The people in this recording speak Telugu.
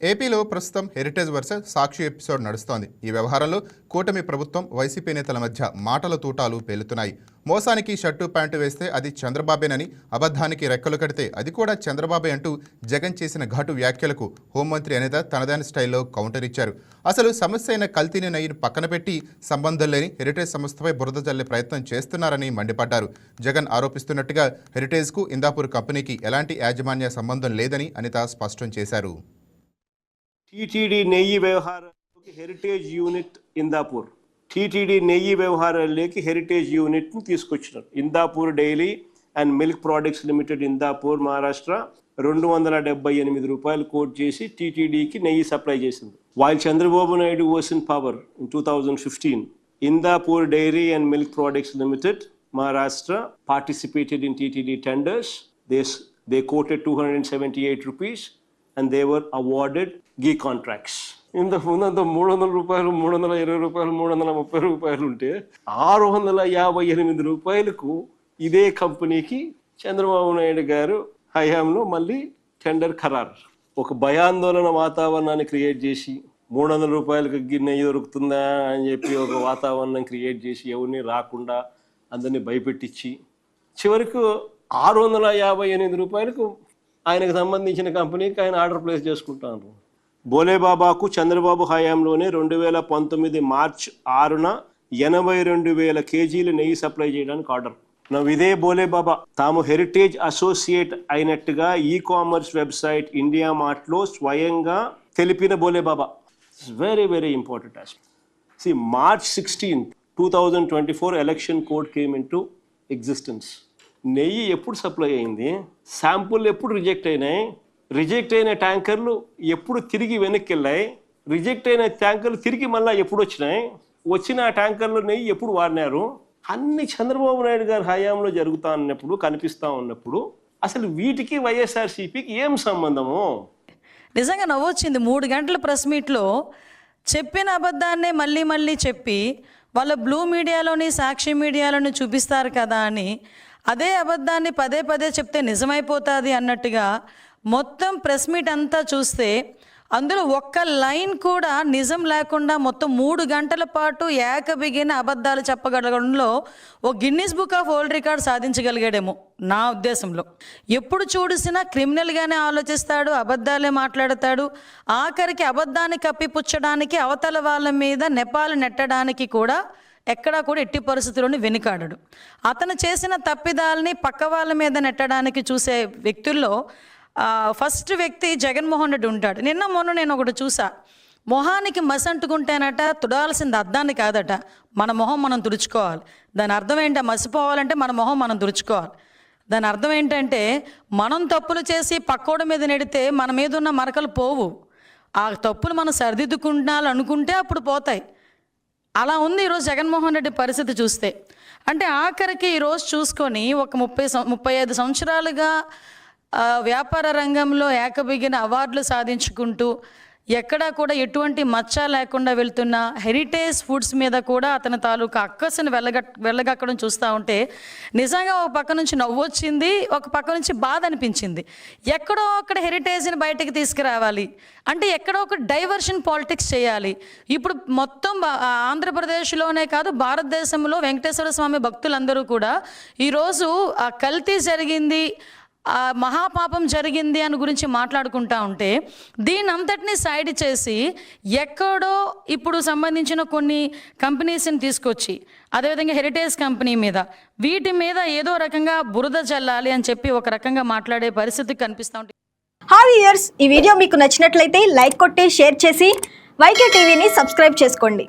ఏపీలో ప్రస్తుతం హెరిటేజ్ వర్సెస్ సాక్షి ఎపిసోడ్ నడుస్తోంది. ఈ వ్యవహారంలో కూటమి ప్రభుత్వం వైసీపీ నేతల మధ్య మాటల తూటాలు పేలుతున్నాయి. మోసానికి షర్టు ప్యాంటు వేస్తే అది చంద్రబాబేనని, అబద్ధానికి రెక్కలు కడితే అది కూడా చంద్రబాబే అంటూ జగన్ చేసిన ఘాటు వ్యాఖ్యలకు హోంమంత్రి అనిత తనదాని స్టైల్లో కౌంటర్ ఇచ్చారు. అసలు సమస్య అయిన కల్తీని నయ్యిని పక్కన పెట్టి సంబంధం లేని హెరిటేజ్ సంస్థపై బురద జల్లే ప్రయత్నం చేస్తున్నారని మండిపడ్డారు. జగన్ ఆరోపిస్తున్నట్టుగా హెరిటేజ్కు ఇందాపూర్ కంపెనీకి ఎలాంటి యాజమాన్య సంబంధం లేదని అనిత స్పష్టం చేశారు. టీటీడీ నెయ్యి వ్యవహారాలకి హెరిటేజ్ యూనిట్ ఇందాపూర్, టీటీడీ నెయ్యి వ్యవహారాలకి హెరిటేజ్ యూనిట్ని తీసుకొచ్చినారు. Indapur dairy and milk products limited Indapur Maharashtra 278 రూపాయలు కోట్ చేసి టీటీడీకి నెయ్యి సప్లై చేసింది. While Chandrababu Naidu was in power in 2015, Indapur dairy and milk products limited Maharashtra participated in TTD tenders. They quoted 278 rupees and they were awarded ghee contracts. ఇంతకు ముందు 300 రూపాయలు, 320 రూపాయలు, 330 రూపాయలు ఉంటే 658 రూపాయలకు ఇదే కంపెనీకి చంద్రబాబు నాయుడు గారు హయాంలో మళ్ళీ టెండర్ ఖరారు. ఒక భయాందోళన వాతావరణాన్ని క్రియేట్ చేసి 300 రూపాయలకు నెయ్యి దొరుకుతుందా అని చెప్పి ఒక వాతావరణం క్రియేట్ చేసి ఎవరిని రాకుండా అందరినీ భయపెట్టించి చివరికి 658 రూపాయలకు ఆయనకు సంబంధించిన కంపెనీకి ఆయన ఆర్డర్ ప్లేస్ చేసుకుంటాను. బోలేబాబాకు చంద్రబాబు హయాంలోనే 2019 మార్చ్ 6న 82,000 కేజీలు నెయ్యి సప్లై చేయడానికి ఆర్డర్. ఇదే బోలేబాబా తాము హెరిటేజ్ అసోసియేట్ అయినట్టుగా కామర్స్ వెబ్సైట్ ఇండియా మార్ట్లో స్వయంగా తెలిపిన Bhole Baba. Very very important aspect. See, March 16, 2024 election code came in to existence. నెయ్యి ఎప్పుడు సప్లై అయింది, శాంపుల్ ఎప్పుడు రిజెక్ట్ అయినాయి, రిజెక్ట్ అయిన ట్యాంకర్లు ఎప్పుడు తిరిగి వెనక్కి వెళ్ళాయి, రిజెక్ట్ అయిన ట్యాంకర్లు తిరిగి మళ్ళీ ఎప్పుడు వచ్చినాయి, వచ్చిన ఆ ట్యాంకర్లు నెయ్యి ఎప్పుడు వాడినారు, అన్ని చంద్రబాబు నాయుడు గారి హయాంలో జరుగుతూ ఉన్నప్పుడు కనిపిస్తూ ఉన్నప్పుడు అసలు వీటికి వైఎస్ఆర్సీపీకి ఏం సంబంధము? నిజంగా నవ్వొచ్చింది. 3 గంటల ప్రెస్ మీట్లో చెప్పిన అబద్ధాన్నే మళ్ళీ మళ్ళీ చెప్పి వాళ్ళ బ్లూ మీడియాలోని సాక్షి మీడియాలోని చూపిస్తారు కదా అని అదే అబద్ధాన్ని పదే పదే చెప్తే నిజమైపోతుంది అన్నట్టుగా మొత్తం ప్రెస్ మీట్ అంతా చూస్తే అందులో ఒక్క లైన్ కూడా నిజం లేకుండా మొత్తం 3 గంటల పాటు ఏకబిగిన అబద్ధాలు చెప్పగలగడంలో ఓ Guinness book of world record సాధించగలిగాడేమో నా ఉద్దేశంలో. ఎప్పుడు చూసినా క్రిమినల్గానే ఆలోచిస్తాడు, అబద్ధాలే మాట్లాడతాడు, ఆఖరికి అబద్ధాన్ని కప్పిపుచ్చడానికి అవతల వాళ్ళ మీద నెపాలు నెట్టడానికి కూడా ఎక్కడా కూడా ఎట్టి పరిస్థితుల్లోని వెనుకాడడు. అతను చేసిన తప్పిదాలని పక్క వాళ్ళ మీద నెట్టడానికి చూసే వ్యక్తుల్లో ఫస్ట్ వ్యక్తి జగన్మోహన్ రెడ్డి ఉంటాడు. మొన్న నేను ఒకటి చూసా, మొహానికి మసి అంటుకుంటేనట తుడాల్సింది అద్దాన్ని కాదట, మన మొహం మనం తుడుచుకోవాలి. దాని అర్థం ఏంటంటే మసిపోవాలంటే మన మొహం మనం తుడుచుకోవాలి. దాని అర్థం ఏంటంటే మనం తప్పులు చేసి పక్కోడి మీద నెడితే మన మీద ఉన్న మరకలు పోవు, ఆ తప్పులు మనం సరిదిద్దుకుంటున్నాలనుకుంటే అప్పుడు పోతాయి. అలా ఉంది ఈరోజు జగన్మోహన్ రెడ్డి పరిస్థితి చూస్తే. అంటే ఆఖరికి ఈరోజు చూసుకొని ఒక 35 సంవత్సరాలుగా వ్యాపార రంగంలో ఏకబిగిన అవార్డులు సాధించుకుంటూ ఎక్కడా కూడా ఎటువంటి మచ్చ లేకుండా వెళ్తున్న హెరిటేజ్ ఫుడ్స్ మీద కూడా అతని తాలూకా అక్కసును వెళ్ళగక్కడం చూస్తూ ఉంటే నిజంగా ఒక పక్క నుంచి నవ్వొచ్చింది, ఒక పక్క నుంచి బాధ అనిపించింది. ఎక్కడో అక్కడ హెరిటేజ్ని బయటకు తీసుకురావాలి అంటే ఎక్కడో ఒక డైవర్షన్ పాలిటిక్స్ చేయాలి. ఇప్పుడు మొత్తం ఆంధ్రప్రదేశ్లోనే కాదు భారతదేశంలో వెంకటేశ్వర స్వామి భక్తులందరూ కూడా ఈరోజు ఆ కల్తీ జరిగింది, ఆ మహాపాపం జరిగింది అని గురించి మాట్లాడుకుంటా ఉంటే దీని అంతటినీ సైడ్ చేసి ఎక్కడో ఇప్పుడు సంబంధించిన కొన్ని కంపెనీస్ని తీసుకొచ్చి అదేవిధంగా హెరిటేజ్ కంపెనీ మీద వీటి మీద ఏదో రకంగా బురద జల్లాలి అని చెప్పి ఒక రకంగా మాట్లాడే పరిస్థితి కనిపిస్తూ ఉంటుంది. హాయ్ వ్యూయర్స్, ఈ వీడియో మీకు నచ్చినట్లయితే లైక్ కొట్టి షేర్ చేసి వైకే టీవీని సబ్స్క్రైబ్ చేసుకోండి.